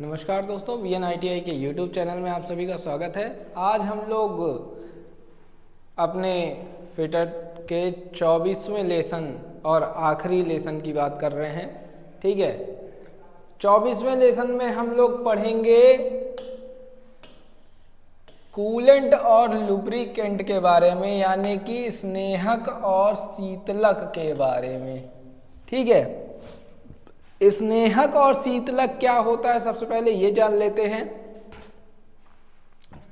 नमस्कार दोस्तों, VNITI के YouTube चैनल में आप सभी का स्वागत है। आज हम लोग अपने फिटर के 24वें लेसन और आखिरी लेसन की बात कर रहे हैं। ठीक है, 24वें लेसन में हम लोग पढ़ेंगे कूलेंट और लुब्रिकेंट के बारे में, यानी कि स्नेहक और शीतलक के बारे में। ठीक है, स्नेहक और शीतलक क्या होता है सबसे पहले ये जान लेते हैं।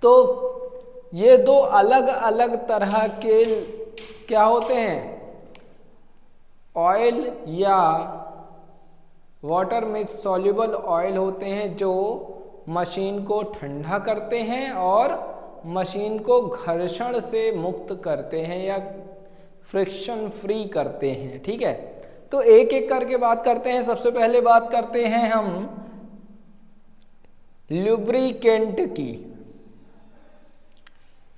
तो ये दो अलग अलग तरह के क्या होते हैं, ऑयल या वाटर मिक्स सॉल्युबल ऑयल होते हैं, जो मशीन को ठंडा करते हैं और मशीन को घर्षण से मुक्त करते हैं या फ्रिक्शन फ्री करते हैं। ठीक है, तो एक एक करके बात करते हैं। सबसे पहले बात करते हैं हम लुब्रिकेंट की,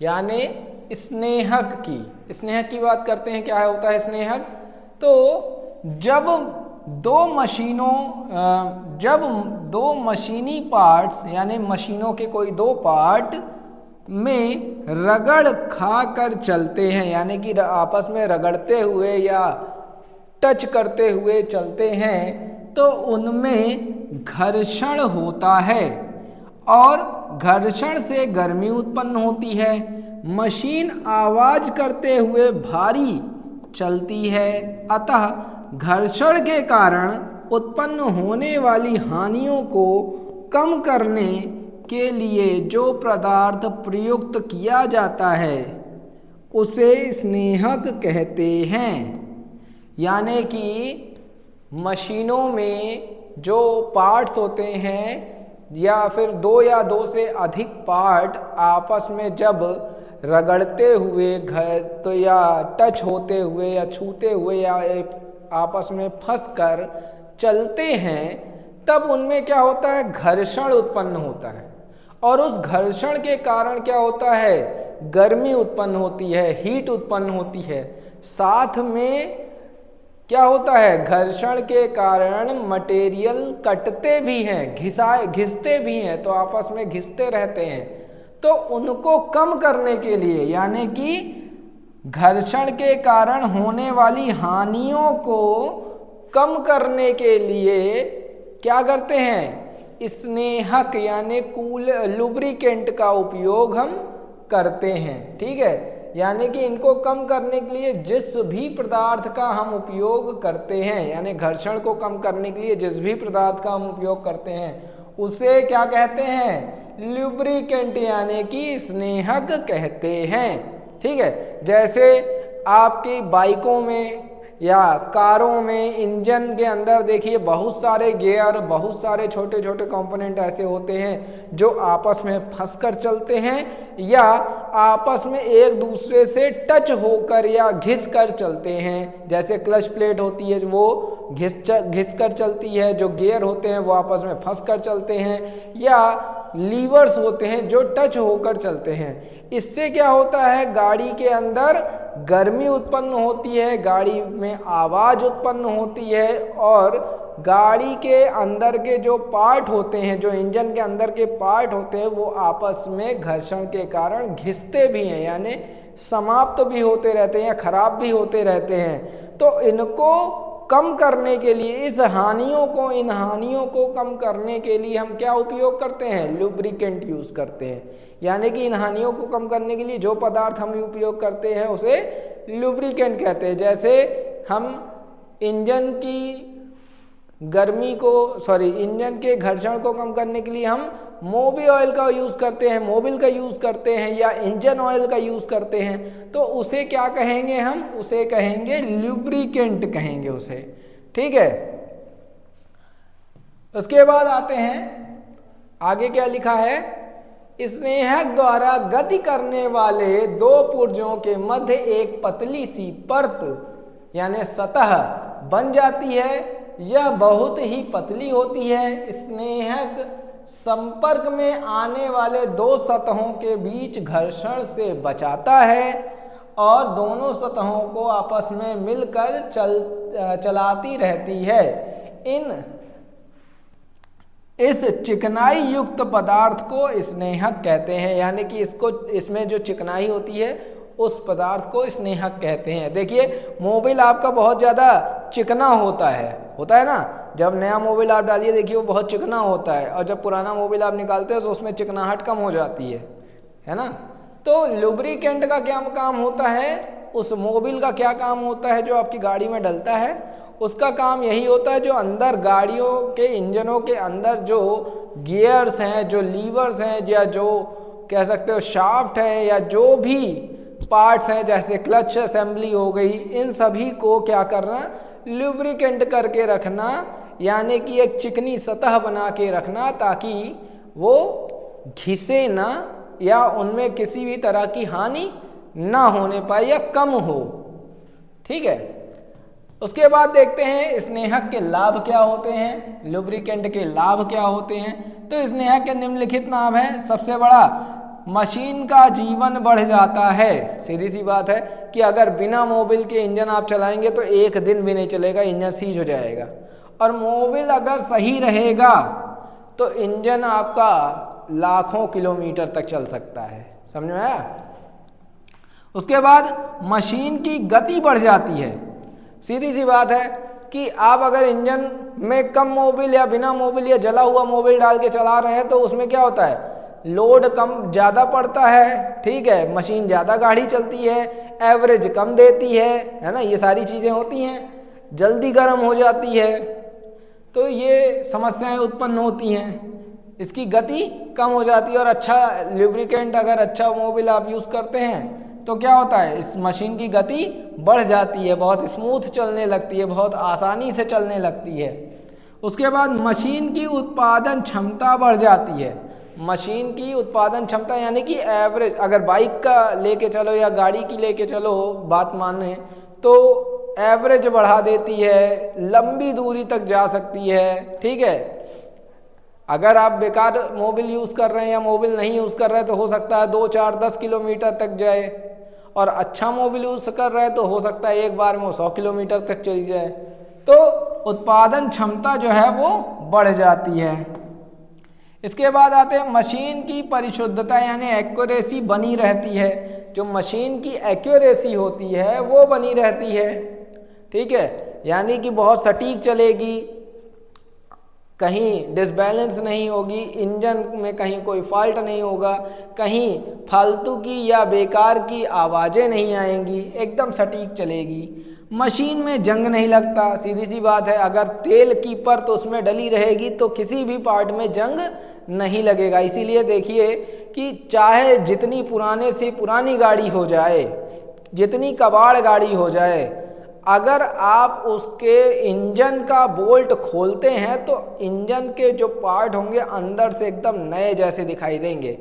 यानी स्नेहक की। स्नेहक की बात करते हैं। क्या होता है स्नेहक? तो जब दो मशीनी पार्ट्स यानी मशीनों के कोई दो पार्ट में रगड़ खा कर चलते हैं, यानी कि आपस में रगड़ते हुए या टच करते हुए चलते हैं, तो उनमें घर्षण होता है और घर्षण से गर्मी उत्पन्न होती है। मशीन आवाज करते हुए भारी चलती है। अतः घर्षण के कारण उत्पन्न होने वाली हानियों को कम करने के लिए जो पदार्थ प्रयुक्त किया जाता है उसे स्नेहक कहते हैं। यानी कि मशीनों में जो पार्ट्स होते हैं या फिर दो या दो से अधिक पार्ट आपस में जब रगड़ते हुए तो या टच होते हुए या छूते हुए या आपस में फंस कर चलते हैं, तब उनमें क्या होता है, घर्षण उत्पन्न होता है। और उस घर्षण के कारण क्या होता है, गर्मी उत्पन्न होती है, हीट उत्पन्न होती है। साथ में क्या होता है, घर्षण के कारण मटेरियल कटते भी हैं, घिसते भी हैं, तो आपस में घिसते रहते हैं। तो उनको कम करने के लिए, यानी कि घर्षण के कारण होने वाली हानियों को कम करने के लिए क्या करते हैं, स्नेहक यानी लुब्रिकेंट का उपयोग हम करते हैं। ठीक है, यानी कि इनको कम करने के लिए जिस भी पदार्थ का हम उपयोग करते हैं, यानी घर्षण को कम करने के लिए जिस भी पदार्थ का हम उपयोग करते हैं उसे क्या कहते हैं, लुब्रिकेंट यानी कि स्नेहक कहते हैं। ठीक है, जैसे आपकी बाइकों में या कारों में इंजन के अंदर देखिए बहुत सारे गियर, बहुत सारे छोटे छोटे कंपोनेंट ऐसे होते हैं जो आपस में फंस कर चलते हैं या आपस में एक दूसरे से टच होकर या घिस कर चलते हैं। जैसे क्लच प्लेट होती है वो घिस कर चलती है, जो गियर होते हैं वो आपस में फंस कर चलते हैं, या लीवर्स होते हैं जो टच होकर चलते हैं। इससे क्या होता है, गाड़ी के अंदर गर्मी उत्पन्न होती है, गाड़ी में आवाज उत्पन्न होती है और गाड़ी के अंदर के जो पार्ट होते हैं, जो इंजन के अंदर के पार्ट होते हैं, वो आपस में घर्षण के कारण घिसते भी हैं, यानी समाप्त भी होते रहते हैं या खराब भी होते रहते हैं। तो इनको कम करने के लिए, इन हानियों को कम करने के लिए हम क्या उपयोग करते हैं, लुब्रिकेंट यूज करते हैं। यानी कि इन हानियों को कम करने के लिए जो पदार्थ हम उपयोग करते हैं उसे लुब्रिकेंट कहते हैं। जैसे हम इंजन के घर्षण को कम करने के लिए हम मोबिल ऑयल का यूज करते हैं, मोबिल का यूज करते हैं या इंजन ऑयल का यूज करते हैं, तो उसे क्या कहेंगे, हम उसे कहेंगे लुब्रिकेंट कहेंगे उसे। ठीक है, उसके बाद आते हैं आगे क्या लिखा है, स्नेहक द्वारा गति करने वाले दो पुर्जों के मध्य एक पतली सी परत यानी सतह बन जाती है। यह बहुत ही पतली होती है। स्नेहक संपर्क में आने वाले दो सतहों के बीच घर्षण से बचाता है और दोनों सतहों को आपस में मिलकर चलाती रहती है। इस चिकनाई युक्त पदार्थ को स्नेहक कहते हैं, यानी कि इसमें जो चिकनाई होती है उस पदार्थ को स्नेहक कहते हैं। देखिए मोबिल आपका बहुत ज़्यादा चिकना होता है ना। जब नया मोबिल आप डालिए देखिए वो बहुत चिकना होता है, और जब पुराना मोबिल आप निकालते हैं तो उसमें चिकनाहट कम हो जाती है ना। तो लुब्रिकेंट का क्या काम होता है, उस मोबिल का क्या काम होता है जो आपकी गाड़ी में डलता है, उसका काम यही होता है जो अंदर गाड़ियों के इंजनों के अंदर जो गियर्स हैं, जो लीवर्स हैं, या जो कह सकते हो शाफ्ट है, या जो भी पार्ट्स हैं जैसे क्लच असेंबली हो गई, इन सभी को क्या करना, लुब्रिकेंट करके रखना, यानी कि एक चिकनी सतह बना के रखना ताकि वो घिसे ना या उनमें किसी भी तरह की हानि ना होने पाए या कम हो। ठीक है, उसके बाद देखते हैं स्नेहक के लाभ क्या होते हैं, लुब्रिकेंट के लाभ क्या होते हैं। तो स्नेहक के निम्नलिखित लाभ है। सबसे बड़ा, मशीन का जीवन बढ़ जाता है। सीधी सी बात है कि अगर बिना मोबिल के इंजन आप चलाएंगे तो एक दिन भी नहीं चलेगा, इंजन सीज हो जाएगा। और मोबिल अगर सही रहेगा तो इंजन आपका लाखों किलोमीटर तक चल सकता है। समझ में आया। उसके बाद मशीन की गति बढ़ जाती है। सीधी सी बात है कि आप अगर इंजन में कम मोबिल या बिना मोबिल या जला हुआ मोबिल डाल के चला रहे हैं तो उसमें क्या होता है, लोड कम ज़्यादा पड़ता है। ठीक है, मशीन ज़्यादा गाड़ी चलती है, एवरेज कम देती है ना, ये सारी चीज़ें होती हैं, जल्दी गर्म हो जाती है, तो ये समस्याएं उत्पन्न होती हैं। इसकी गति कम हो जाती है। और अच्छा लुब्रिकेंट, अगर अच्छा मोबिल आप यूज़ करते हैं तो क्या होता है, इस मशीन की गति बढ़ जाती है, बहुत स्मूथ चलने लगती है, बहुत आसानी से चलने लगती है। उसके बाद मशीन की उत्पादन क्षमता बढ़ जाती है। मशीन की उत्पादन क्षमता यानी कि एवरेज, अगर बाइक का लेके चलो या गाड़ी की लेके चलो बात माने, तो एवरेज बढ़ा देती है, लंबी दूरी तक जा सकती है। ठीक है, अगर आप बेकार मोबिल यूज़ कर रहे हैं या मोबिल नहीं यूज़ कर रहे हैं तो हो सकता है 2, 4, 10 किलोमीटर तक जाए, और अच्छा मोबिल यूज़ कर रहे हैं तो हो सकता है एक बार में 100 किलोमीटर तक चली जाए। तो उत्पादन क्षमता जो है वो बढ़ जाती है। इसके बाद आते हैं मशीन की परिशुद्धता यानी एक्यूरेसी बनी रहती है। जो मशीन की एक्यूरेसी होती है वो बनी रहती है। ठीक है, यानी कि बहुत सटीक चलेगी, कहीं डिसबैलेंस नहीं होगी, इंजन में कहीं कोई फॉल्ट नहीं होगा, कहीं फालतू की या बेकार की आवाज़ें नहीं आएंगी, एकदम सटीक चलेगी। मशीन में जंग नहीं लगता। सीधी सी बात है, अगर तेल की परत उसमें डली रहेगी तो किसी भी पार्ट में जंग नहीं लगेगा। इसीलिए देखिए कि चाहे जितनी पुराने से पुरानी गाड़ी हो जाए, जितनी कबाड़ गाड़ी हो जाए, अगर आप उसके इंजन का बोल्ट खोलते हैं तो इंजन के जो पार्ट होंगे अंदर से एकदम नए जैसे दिखाई देंगे।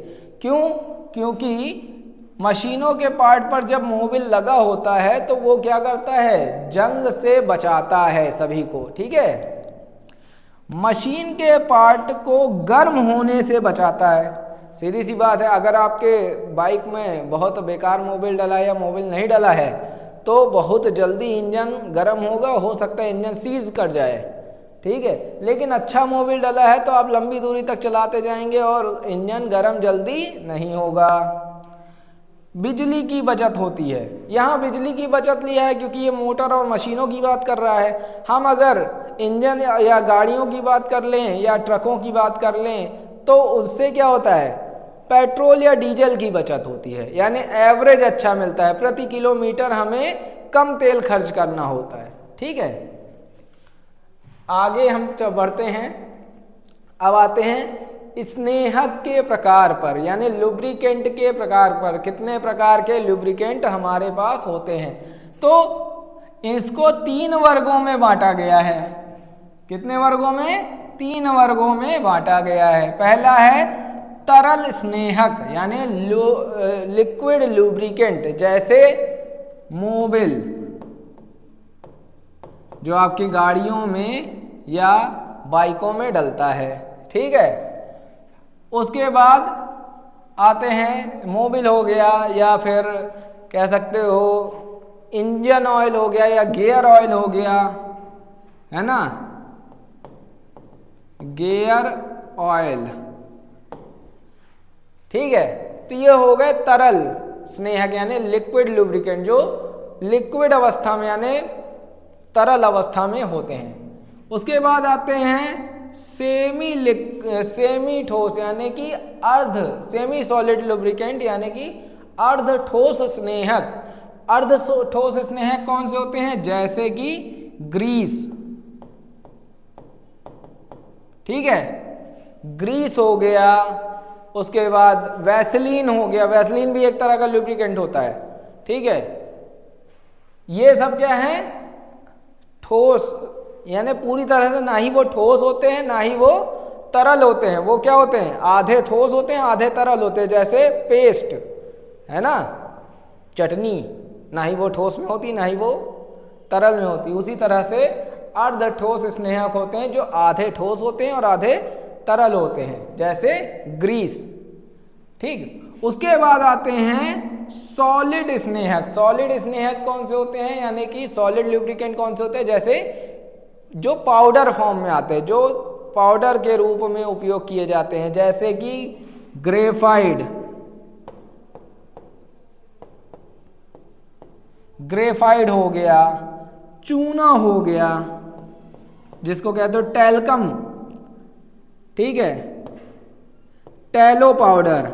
क्यों? क्योंकि मशीनों के पार्ट पर जब मोबिल लगा होता है तो वो क्या करता है, जंग से बचाता है सभी को। ठीक है, मशीन के पार्ट को गर्म होने से बचाता है। सीधी सी बात है, अगर आपके बाइक में बहुत बेकार मोबिल डला है या मोबिल नहीं डला है तो बहुत जल्दी इंजन गर्म होगा, हो सकता है इंजन सीज कर जाए। ठीक है, लेकिन अच्छा मोबिल डला है तो आप लंबी दूरी तक चलाते जाएंगे और इंजन गर्म जल्दी नहीं होगा। बिजली की बचत होती है। यहाँ बिजली की बचत लिया है क्योंकि ये मोटर और मशीनों की बात कर रहा है। हम अगर इंजन या गाड़ियों की बात कर लें या ट्रकों की बात कर लें तो उससे क्या होता है, पेट्रोल या डीजल की बचत होती है, यानी एवरेज अच्छा मिलता है, प्रति किलोमीटर हमें कम तेल खर्च करना होता है। ठीक है, आगे हम बढ़ते हैं। अब आते हैं स्नेहक के प्रकार पर, यानी लुब्रिकेंट के प्रकार पर। कितने प्रकार के लुब्रिकेंट हमारे पास होते हैं? तो इसको 3 वर्गों में बांटा गया है। कितने वर्गों में? 3 वर्गों में बांटा गया है। पहला है तरल स्नेहक यानी लिक्विड लुब्रिकेंट, जैसे मोबिल जो आपकी गाड़ियों में या बाइकों में डलता है। ठीक है, उसके बाद आते हैं मोबिल हो गया या फिर कह सकते हो इंजन ऑयल हो गया या गियर ऑयल हो गया, है ना, गियर ऑयल। ठीक है, तो ये हो गए तरल स्नेहक यानी लिक्विड लुब्रिकेंट, जो लिक्विड अवस्था में यानी तरल अवस्था में होते हैं। उसके बाद आते हैं सेमी ठोस यानी कि अर्ध, सेमी सॉलिड लुब्रिकेंट यानी कि अर्ध ठोस स्नेहक। अर्ध ठोस स्नेहक कौन से होते हैं? जैसे कि ग्रीस। ठीक है, ग्रीस हो गया, उसके बाद वैसलीन हो गया, वैसलीन भी एक तरह का लुब्रिकेंट होता है। ठीक है, ये सब क्या है? ठोस, यानी पूरी तरह से ना ही वो ठोस होते हैं ना ही वो तरल होते हैं। वो क्या होते हैं? आधे ठोस होते हैं आधे तरल होते हैं। जैसे पेस्ट है ना, चटनी, ना ही वो ठोस में होती ना ही वो तरल में होती। उसी तरह से अर्ध ठोस स्नेहक होते हैं जो आधे ठोस होते हैं और आधे तरल होते हैं, जैसे ग्रीस। ठीक, उसके बाद आते हैं सॉलिड स्नेहक। सॉलिड स्नेहक कौन से होते हैं? यानी कि सॉलिड लुब्रिकेंट कौन से होते हैं? जैसे जो पाउडर फॉर्म में आते हैं, जो पाउडर के रूप में उपयोग किए जाते हैं, जैसे कि ग्रेफाइड, ग्रेफाइड हो गया, चूना हो गया जिसको कहते हो टैल्कम। ठीक है, टैलो पाउडर,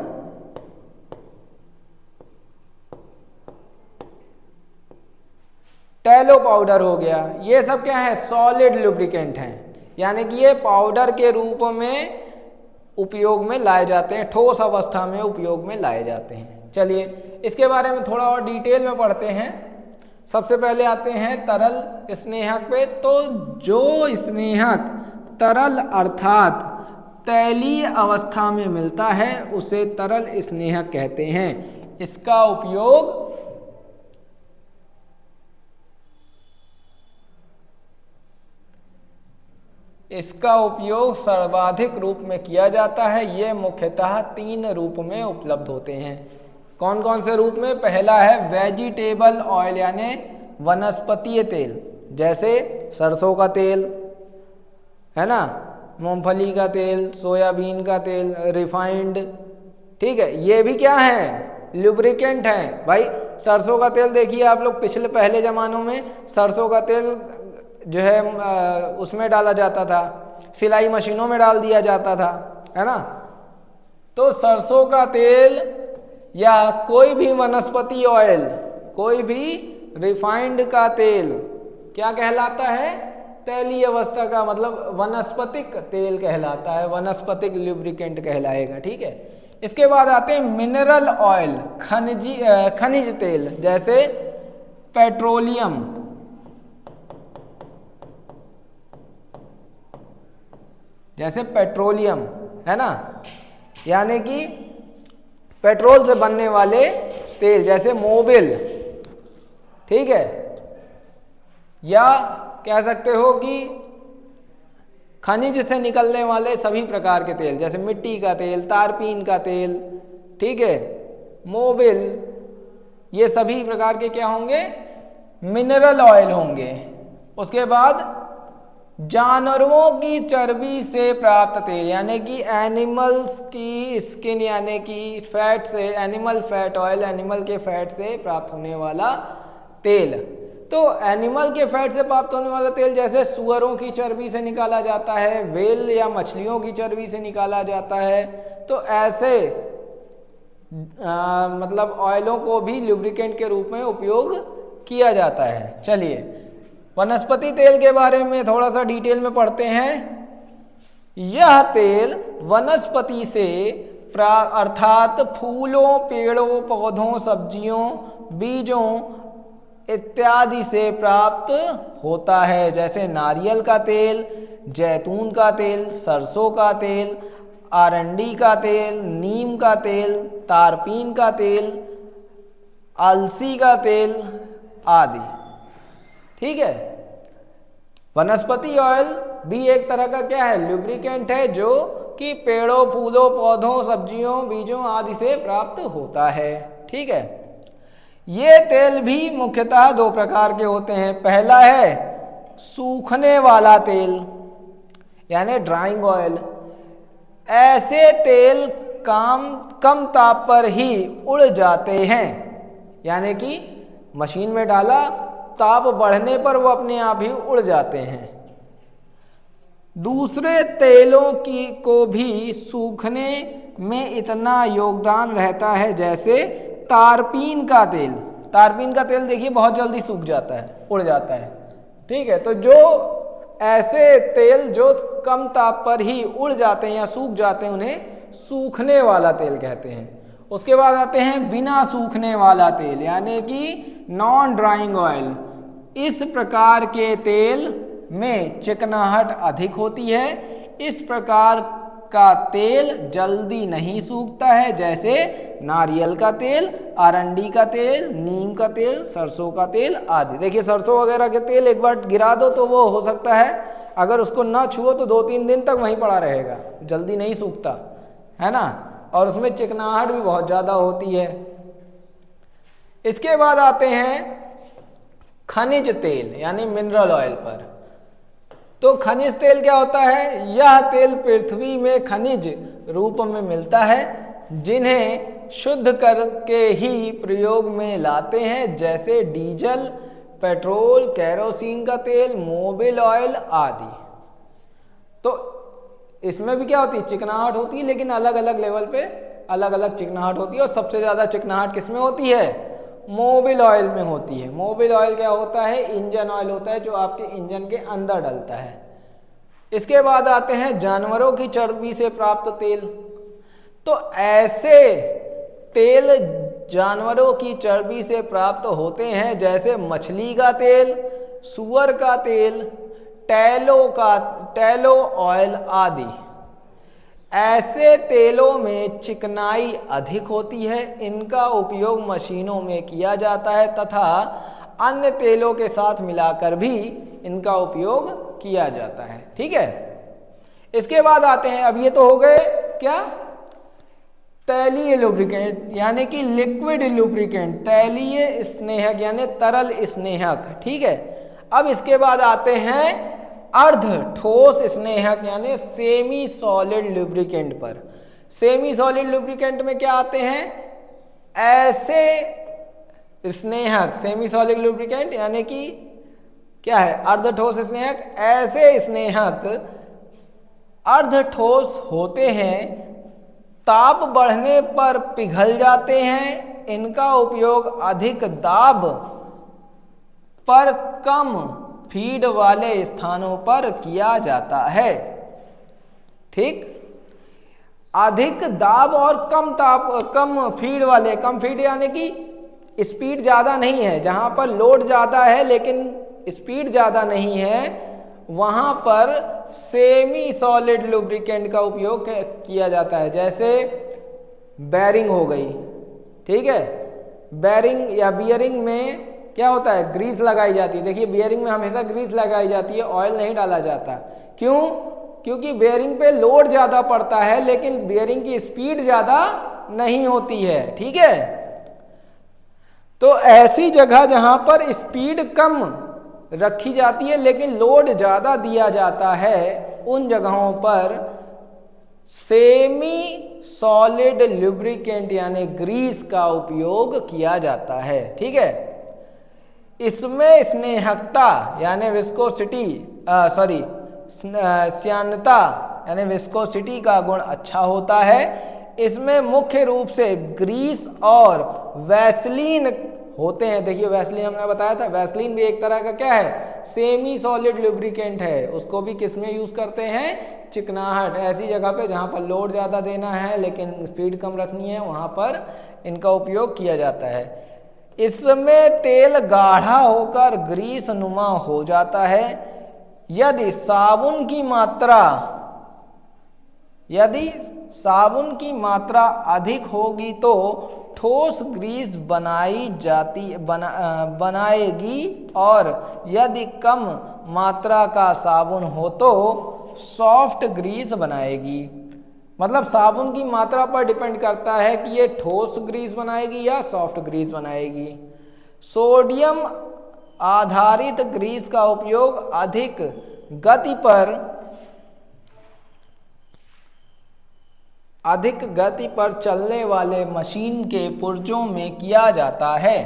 टैलो पाउडर हो गया। ये सब क्या है? सॉलिड लुब्रिकेंट हैं, यानी कि ये पाउडर के रूप में उपयोग में लाए जाते हैं, ठोस अवस्था में उपयोग में लाए जाते हैं। चलिए इसके बारे में थोड़ा और डिटेल में पढ़ते हैं। सबसे पहले आते हैं तरल स्नेहक पे। तो जो स्नेहक तरल अर्थात तैलीय अवस्था में मिलता है उसे तरल स्नेहक कहते हैं। इसका उपयोग सर्वाधिक रूप में किया जाता है। ये मुख्यतः 3 रूप में उपलब्ध होते हैं। कौन कौन से रूप में? पहला है वेजिटेबल ऑयल यानी वनस्पतीय तेल, जैसे सरसों का तेल है ना, मूंगफली का तेल, सोयाबीन का तेल, रिफाइंड। ठीक है, ये भी क्या है? लुब्रिकेंट हैं भाई। सरसों का तेल देखिए आप लोग, पहले ज़मानों में सरसों का तेल जो है उसमें डाला जाता था, सिलाई मशीनों में डाल दिया जाता था, है ना। तो सरसों का तेल या कोई भी वनस्पति ऑयल, कोई भी रिफाइंड का तेल क्या कहलाता है? तैलीय अवस्था का, मतलब वनस्पतिक तेल कहलाता है, वनस्पतिक लुब्रिकेंट कहलाएगा। ठीक है, इसके बाद आते हैं मिनरल ऑयल, खनिज तेल, जैसे पेट्रोलियम, जैसे पेट्रोलियम है ना, यानी कि पेट्रोल से बनने वाले तेल, जैसे मोबिल। ठीक है, या कह सकते हो कि खनिज से निकलने वाले सभी प्रकार के तेल, जैसे मिट्टी का तेल, तारपीन का तेल, ठीक है, मोबिल, ये सभी प्रकार के क्या होंगे? मिनरल ऑयल होंगे। उसके बाद जानवरों की चर्बी से प्राप्त तेल, यानी कि एनिमल्स की स्किन यानी कि फैट से, एनिमल फैट ऑयल, एनिमल के फैट से प्राप्त होने वाला तेल। तो एनिमल के फैट से प्राप्त होने वाला तेल जैसे सुअरों की चर्बी से निकाला जाता है, व्हेल या मछलियों की चर्बी से निकाला जाता है। तो ऐसे मतलब ऑयलों को भी लुब्रिकेंट के रूप में उपयोग किया जाता है। चलिए वनस्पति तेल के बारे में थोड़ा सा डिटेल में पढ़ते हैं। यह तेल वनस्पति से अर्थात फूलों, पेड़ों, पौधों, सब्जियों, बीजों इत्यादि से प्राप्त होता है, जैसे नारियल का तेल, जैतून का तेल, सरसों का तेल, आरंडी का तेल, नीम का तेल, तारपीन का तेल, अलसी का तेल आदि। ठीक है, वनस्पति ऑयल भी एक तरह का क्या है? लुब्रिकेंट है, जो कि पेड़ों, फूलों, पौधों, सब्जियों, बीजों आदि से प्राप्त होता है। ठीक है, ये तेल भी मुख्यतः 2 प्रकार के होते हैं। पहला है सूखने वाला तेल यानी ड्राइंग ऑयल, ऐसे तेल कम ताप पर ही उड़ जाते हैं, यानी कि मशीन में डाला, ताप बढ़ने पर वो अपने आप ही उड़ जाते हैं। दूसरे तेलों को भी सूखने में इतना योगदान रहता है जैसे तारपीन का तेल। तारपीन का तेल देखिए बहुत जल्दी सूख जाता है, उड़ जाता है। ठीक है, तो जो ऐसे तेल जो कम ताप पर ही उड़ जाते हैं या सूख जाते हैं, उन्हें सूखने वाला तेल कहते हैं। उसके बाद आते हैं बिना सूखने वाला तेल, यानी कि नॉन ड्राइंग ऑयल। इस प्रकार के तेल में चिकनाहट अधिक होती है। इस प्रकार का तेल जल्दी नहीं सूखता है, जैसे नारियल का तेल, अरंडी का तेल, नीम का तेल, सरसों का तेल आदि। देखिए सरसों वगैरह के तेल एक बार गिरा दो तो वो हो सकता है अगर उसको ना छुओ तो 2-3 दिन तक वहीं पड़ा रहेगा, जल्दी नहीं सूखता है ना, और उसमें चिकनाहट भी बहुत ज़्यादा होती है। इसके बाद आते हैं खनिज तेल यानी मिनरल ऑयल पर। तो खनिज तेल क्या होता है? यह तेल पृथ्वी में खनिज रूप में मिलता है, जिन्हें शुद्ध करके ही प्रयोग में लाते हैं, जैसे डीजल, पेट्रोल, केरोसिन का तेल, मोबिल ऑयल आदि। तो इसमें भी क्या होती है? चिकनाहट होती है, लेकिन अलग अलग लेवल पे अलग अलग चिकनाहट होती है। और सबसे ज़्यादा चिकनाहट किसमें होती है? मोबिल ऑयल में होती है। मोबिल ऑयल क्या होता है? इंजन ऑयल होता है जो आपके इंजन के अंदर डलता है। इसके बाद आते हैं जानवरों की चर्बी से प्राप्त तेल। तो ऐसे तेल जानवरों की चर्बी से प्राप्त होते हैं, जैसे मछली का तेल, सुअर का तेल, टैलो ऑयल आदि। ऐसे तेलों में चिकनाई अधिक होती है। इनका उपयोग मशीनों में किया जाता है तथा अन्य तेलों के साथ मिलाकर भी इनका उपयोग किया जाता है। ठीक है, इसके बाद आते हैं, अब ये तो हो गए क्या? तैलीय लुब्रिकेंट यानी कि लिक्विड लुब्रिकेंट, तैलीय स्नेहक यानी तरल स्नेहक। ठीक है, अब इसके बाद आते हैं अर्ध ठोस स्नेहक यानी सेमी सॉलिड लुब्रिकेंट पर। सेमी सॉलिड लुब्रिकेंट में क्या आते हैं? ऐसे स्नेहक, सेमी सॉलिड लुब्रिकेंट यानी कि क्या है? अर्ध ठोस स्नेहक। ऐसे स्नेहक अर्ध ठोस होते हैं, ताप बढ़ने पर पिघल जाते हैं। इनका उपयोग अधिक दाब पर कम फीड वाले स्थानों पर किया जाता है। ठीक, अधिक दाब और कम ताप, कम फीड वाले, कम फीड यानी कि स्पीड ज़्यादा नहीं है, जहाँ पर लोड ज़्यादा है लेकिन स्पीड ज़्यादा नहीं है, वहाँ पर सेमी सॉलिड लुब्रिकेंट का उपयोग किया जाता है। जैसे बेरिंग हो गई। ठीक है, बेरिंग या बियरिंग में क्या होता है? ग्रीस लगाई जाती है। देखिए बियरिंग में हमेशा ग्रीस लगाई जाती है, ऑयल नहीं डाला जाता। क्यों? क्योंकि बेयरिंग पे लोड ज़्यादा पड़ता है लेकिन बेयरिंग की स्पीड ज़्यादा नहीं होती है। ठीक है, तो ऐसी जगह जहां पर स्पीड कम रखी जाती है लेकिन लोड ज़्यादा दिया जाता है, उन जगहों पर सेमी सॉलिड लुब्रिकेंट यानी ग्रीस का उपयोग किया जाता है। ठीक है, इसमें स्नेहकता यानी विस्कोसिटी, श्यानता यानी विस्कोसिटी का गुण अच्छा होता है। इसमें मुख्य रूप से ग्रीस और वैसलीन होते हैं। देखिए वैसलीन हमने बताया था, वैसलीन भी एक तरह का क्या है? सेमी सॉलिड लुब्रिकेंट है। उसको भी किस में यूज करते हैं? चिकनाहट, ऐसी जगह पे जहां पर लोड ज्यादा देना है लेकिन स्पीड कम रखनी है, वहां पर इनका उपयोग किया जाता है। इसमें तेल गाढ़ा होकर ग्रीस नुमा हो जाता है। यदि साबुन की मात्रा अधिक होगी तो ठोस ग्रीस बनाएगी, और यदि कम मात्रा का साबुन हो तो सॉफ्ट ग्रीस बनाएगी। मतलब साबुन की मात्रा पर डिपेंड करता है कि ये ठोस ग्रीस बनाएगी या सॉफ्ट ग्रीस बनाएगी। सोडियम आधारित ग्रीस का उपयोग अधिक गति पर अधिक गति पर चलने वाले मशीन के पुर्जों में किया जाता है।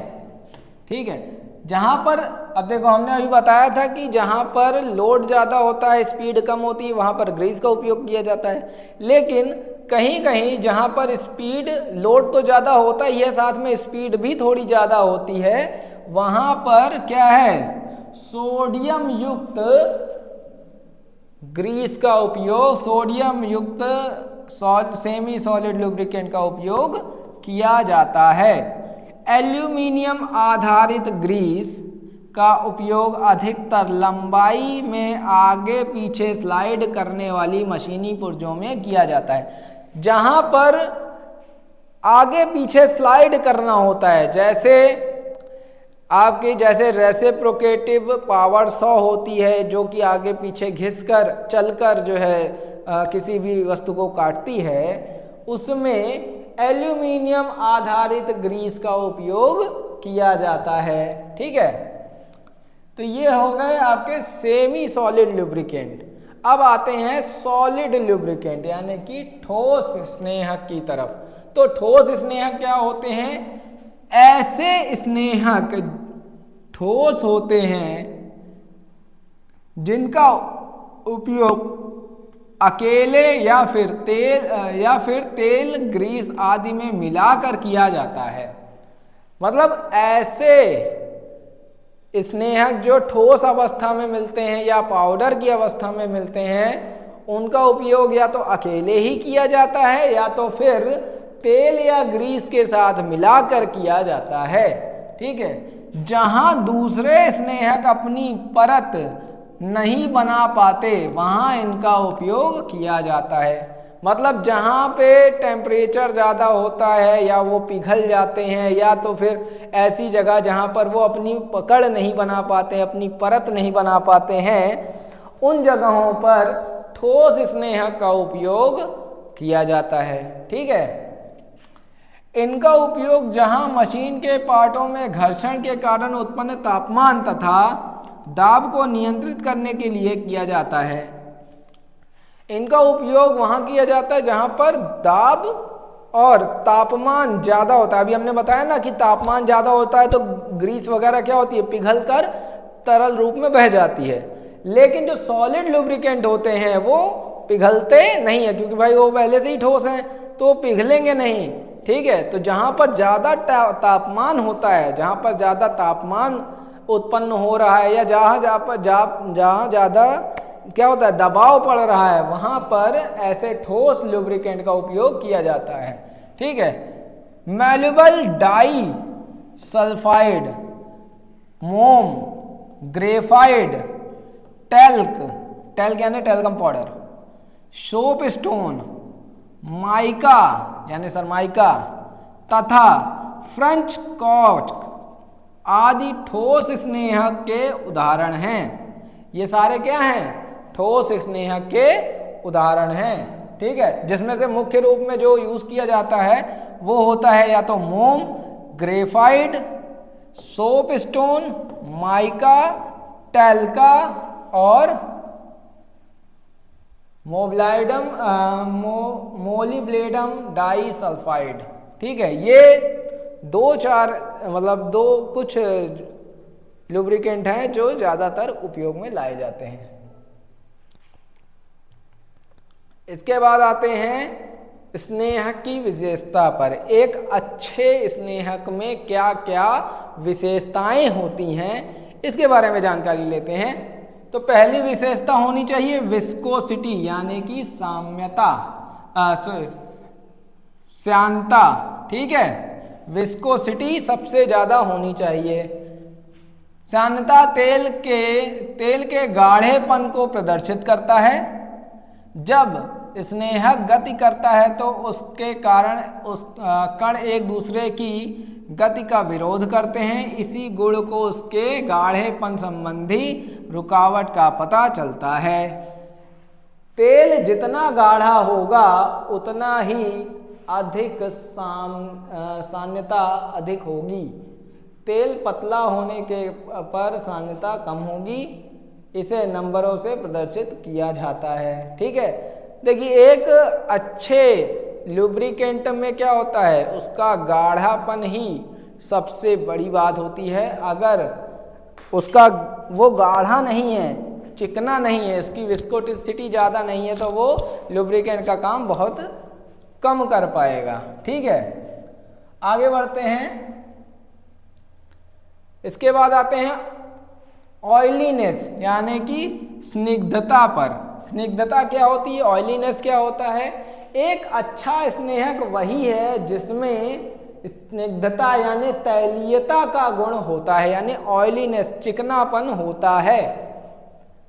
ठीक है, जहां पर अब देखो हमने अभी बताया था कि जहां पर लोड ज़्यादा होता है, स्पीड कम होती है, वहां पर ग्रीस का उपयोग किया जाता है। लेकिन कहीं कहीं जहां पर स्पीड लोड तो ज़्यादा होता ही है, साथ में स्पीड भी थोड़ी ज़्यादा होती है, वहां पर क्या है, सोडियम युक्त ग्रीस का उपयोग, सोडियम युक्त सेमी सॉलिड लुब्रिकेंट का उपयोग किया जाता है। एल्यूमिनियम आधारित ग्रीस का उपयोग अधिकतर लंबाई में आगे पीछे स्लाइड करने वाली मशीनी पुर्जों में किया जाता है। जहां पर आगे पीछे स्लाइड करना होता है, जैसे आपकी जैसे रेसिप्रोकेटिव पावर सॉ होती है जो कि आगे पीछे घिसकर चलकर जो है किसी भी वस्तु को काटती है, उसमें एल्यूमिनियम आधारित ग्रीस का उपयोग किया जाता है। ठीक है, तो ये हो गए आपके सेमी सॉलिड लुब्रिकेंट। अब आते हैं सॉलिड लुब्रिकेंट यानी कि ठोस स्नेहक की तरफ। तो ठोस स्नेहक क्या होते हैं? ऐसे स्नेहक ठोस होते हैं जिनका उपयोग अकेले या फिर तेल ग्रीस आदि में मिलाकर किया जाता है। मतलब ऐसे स्नेहक जो ठोस अवस्था में मिलते हैं या पाउडर की अवस्था में मिलते हैं, उनका उपयोग या तो अकेले ही किया जाता है या तो फिर तेल या ग्रीस के साथ मिलाकर किया जाता है। ठीक है, जहां दूसरे स्नेहक अपनी परत नहीं बना पाते वहां इनका उपयोग किया जाता है। मतलब जहां पे टेम्परेचर ज़्यादा होता है या वो पिघल जाते हैं, या तो फिर ऐसी जगह जहां पर वो अपनी पकड़ नहीं बना पाते, अपनी परत नहीं बना पाते हैं, उन जगहों पर ठोस स्नेहक का उपयोग किया जाता है। ठीक है, इनका उपयोग जहां मशीन के पार्टों में घर्षण के कारण उत्पन्न तापमान तथा दाब को नियंत्रित करने के लिए किया जाता है। इनका उपयोग वहां किया जाता है जहां पर दाब और तापमान ज़्यादा होता है। अभी हमने बताया ना कि तापमान ज़्यादा होता है तो ग्रीस वगैरह क्या होती है, पिघल कर तरल रूप में बह जाती है। लेकिन जो सॉलिड लुब्रिकेंट होते हैं वो पिघलते नहीं है, क्योंकि भाई वो पहले से ही ठोस हैं तो वो पिघलेंगे नहीं। ठीक है, तो जहां पर ज़्यादा तापमान होता है, जहां पर ज़्यादा तापमान उत्पन्न हो रहा है या जहां ज़्यादा क्या होता है, दबाव पड़ रहा है, वहां पर ऐसे ठोस लुब्रिकेंट का उपयोग किया जाता है। ठीक है, मैल्युबल डाई सल्फाइड, मोम, ग्रेफाइड, टेल्क यानी talcum powder, soap stone, mica यानी सरमाइका तथा फ्रेंच कॉर्क आदि ठोस स्नेहक के उदाहरण हैं। ये सारे क्या हैं? ठोस स्नेहक के उदाहरण हैं। ठीक है, जिसमें से मुख्य रूप में जो यूज किया जाता है वो होता है या तो मोम, ग्रेफाइड, सोप स्टोन, माइका, टेल्का और मोलिब्लेडम डाई सल्फाइड। ठीक है, ये दो कुछ लुब्रिकेंट हैं जो ज़्यादातर उपयोग में लाए जाते हैं। इसके बाद आते हैं स्नेहक की विशेषता पर। एक अच्छे स्नेहक में क्या क्या विशेषताएं होती हैं इसके बारे में जानकारी लेते हैं। तो पहली विशेषता होनी चाहिए विस्कोसिटी यानी कि श्यानता। ठीक है, विस्कोसिटी सबसे ज़्यादा होनी चाहिए। श्यानता तेल के गाढ़ेपन को प्रदर्शित करता है। जब स्नेहक गति करता है तो उसके कारण कण एक दूसरे की गति का विरोध करते हैं। इसी गुण को उसके गाढ़ेपन संबंधी रुकावट का पता चलता है। तेल जितना गाढ़ा होगा उतना ही अधिक सान्यता अधिक होगी। तेल पतला होने के पर सान्यता कम होगी। इसे नंबरों से प्रदर्शित किया जाता है। ठीक है, देखिए एक अच्छे लुब्रिकेंट में क्या होता है, उसका गाढ़ापन ही सबसे बड़ी बात होती है। अगर उसका वो गाढ़ा नहीं है, चिकना नहीं है, इसकी विस्कोसिटी ज़्यादा नहीं है, तो वो लुब्रिकेंट का काम बहुत कम कर पाएगा। ठीक है, आगे बढ़ते हैं। इसके बाद आते हैं ऑयलीनेस यानी कि स्निग्धता पर। स्निग्धता क्या होती है, ऑयलीनेस क्या होता है? एक अच्छा स्नेहक वही है जिसमें स्निग्धता यानी तैलीयता का गुण होता है, यानी ऑयलीनेस, चिकनापन होता है।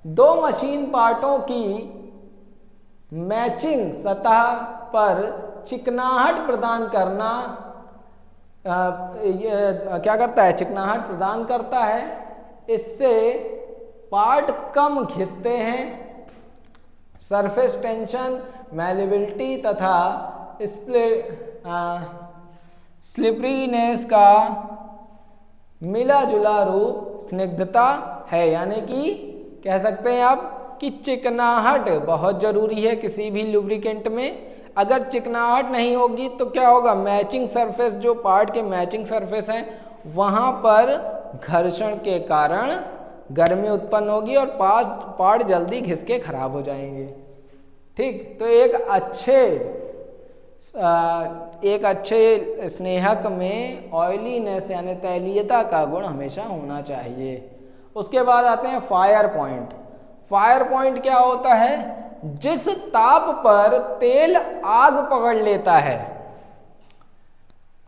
दो मशीन पार्टों की मैचिंग सतह पर चिकनाहट प्रदान करना क्या करता है, चिकनाहट प्रदान करता है। इससे पार्ट कम घिसते हैं। सरफेस टेंशन, मैलेबिलिटी तथा स्लिपरीनेस का मिला जुला रूप स्निग्धता है। यानी कि कह सकते हैं आप कि चिकनाहट बहुत जरूरी है किसी भी लुब्रिकेंट में। अगर चिकनाहट नहीं होगी तो क्या होगा, मैचिंग सरफेस, जो पार्ट के मैचिंग सरफेस हैं वहां पर घर्षण के कारण गर्मी उत्पन्न होगी और पार्ट जल्दी घिस के खराब हो जाएंगे। ठीक, तो एक अच्छे स्नेहक में ऑयलीनेस यानी तैलीयता का गुण हमेशा होना चाहिए। उसके बाद आते हैं फायर पॉइंट। फायर पॉइंट क्या होता है? जिस ताप पर तेल आग पकड़ लेता है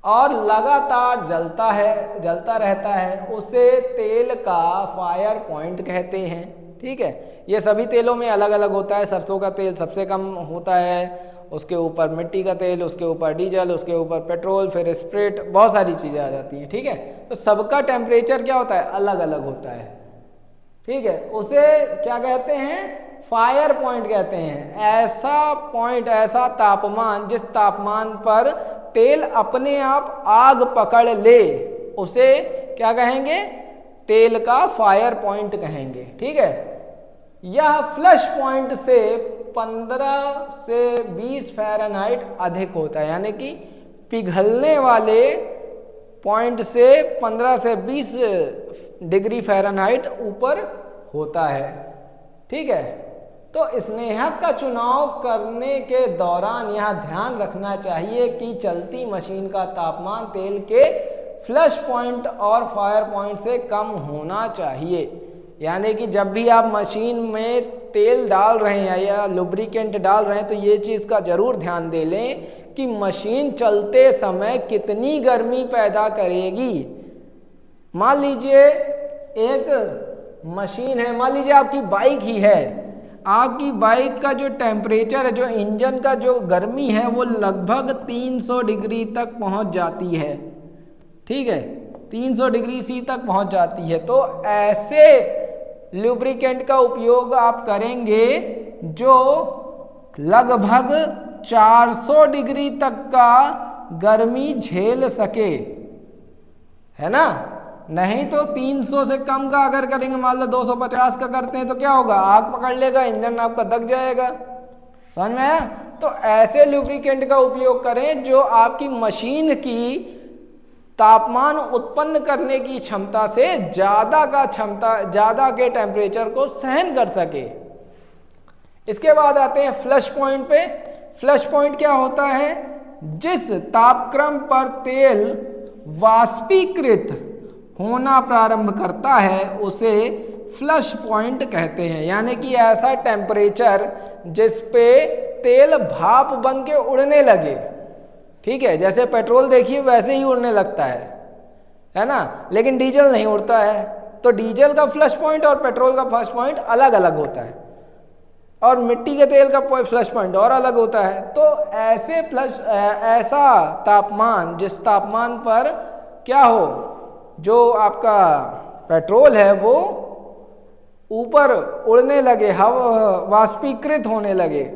और लगातार जलता रहता है, उसे तेल का फायर पॉइंट कहते हैं। ठीक है, ये सभी तेलों में अलग अलग होता है। सरसों का तेल सबसे कम होता है, उसके ऊपर मिट्टी का तेल, उसके ऊपर डीजल, उसके ऊपर पेट्रोल, फिर स्प्रिट, बहुत सारी चीज़ें आ जाती हैं। ठीक है, तो सबका टेम्परेचर क्या होता है, अलग अलग होता है। ठीक है, उसे क्या कहते हैं, फायर पॉइंट कहते हैं। ऐसा पॉइंट, ऐसा तापमान जिस तापमान पर तेल अपने आप आग पकड़ ले, उसे क्या कहेंगे, तेल का फायर पॉइंट कहेंगे। ठीक है, यह फ्लश पॉइंट से 15 से 20 फ़ारेनहाइट अधिक होता है, यानी कि पिघलने वाले पॉइंट से 15 से 20 डिग्री फ़ारेनहाइट ऊपर होता है। ठीक है, तो स्नेहक का चुनाव करने के दौरान यह ध्यान रखना चाहिए कि चलती मशीन का तापमान तेल के फ्लश पॉइंट और फायर पॉइंट से कम होना चाहिए। यानी कि जब भी आप मशीन में तेल डाल रहे हैं या लुब्रिकेंट डाल रहे हैं तो ये चीज़ का ज़रूर ध्यान दे लें कि मशीन चलते समय कितनी गर्मी पैदा करेगी। मान लीजिए एक मशीन है, मान लीजिए आपकी बाइक ही है, आपकी बाइक का जो टेम्परेचर है, जो इंजन का जो गर्मी है, वो लगभग 300 डिग्री तक पहुंच जाती है। ठीक है, 300 डिग्री सी तक पहुंच जाती है। तो ऐसे लुब्रिकेंट का उपयोग आप करेंगे जो लगभग 400 डिग्री तक का गर्मी झेल सके, है ना। नहीं तो 300 से कम का अगर करेंगे, मान लो 250 का करते हैं, तो क्या होगा, आग पकड़ लेगा, इंजन आपका दब जाएगा। समझ में आया? तो ऐसे लुब्रिकेंट का उपयोग करें जो आपकी मशीन की तापमान उत्पन्न करने की क्षमता से ज़्यादा के टेम्परेचर को सहन कर सके। इसके बाद आते हैं फ्लश पॉइंट पे। फ्लश पॉइंट क्या होता है? जिस तापक्रम पर तेल वाष्पीकृत होना प्रारंभ करता है उसे फ्लश पॉइंट कहते हैं। यानी कि ऐसा टेम्परेचर जिस पे तेल भाप बन के उड़ने लगे। ठीक है, जैसे पेट्रोल देखिए वैसे ही उड़ने लगता है ना, लेकिन डीजल नहीं उड़ता है। तो डीजल का फ्लश पॉइंट और पेट्रोल का फ्लश पॉइंट अलग अलग होता है, और मिट्टी के तेल का फ्लश पॉइंट और अलग होता है। तो ऐसा तापमान, जिस तापमान पर क्या हो, जो आपका पेट्रोल है वो ऊपर उड़ने लगे, वाष्पीकृत होने लगे,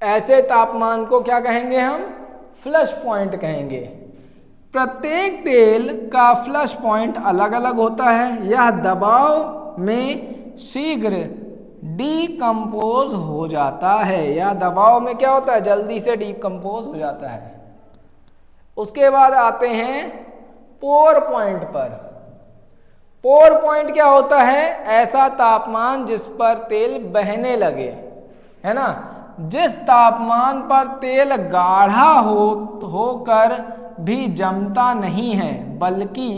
ऐसे तापमान को क्या कहेंगे हम? फ्लश पॉइंट कहेंगे। प्रत्येक तेल का फ्लश पॉइंट अलग अलग होता है। यह दबाव में शीघ्र डीकम्पोज हो जाता है, या दबाव में क्या होता है, जल्दी से डीकम्पोज हो जाता है। उसके बाद आते हैं पोर पॉइंट पर। पोर पॉइंट क्या होता है, ऐसा तापमान जिस पर तेल बहने लगे, है ना। जिस तापमान पर तेल गाढ़ा होकर भी जमता नहीं है बल्कि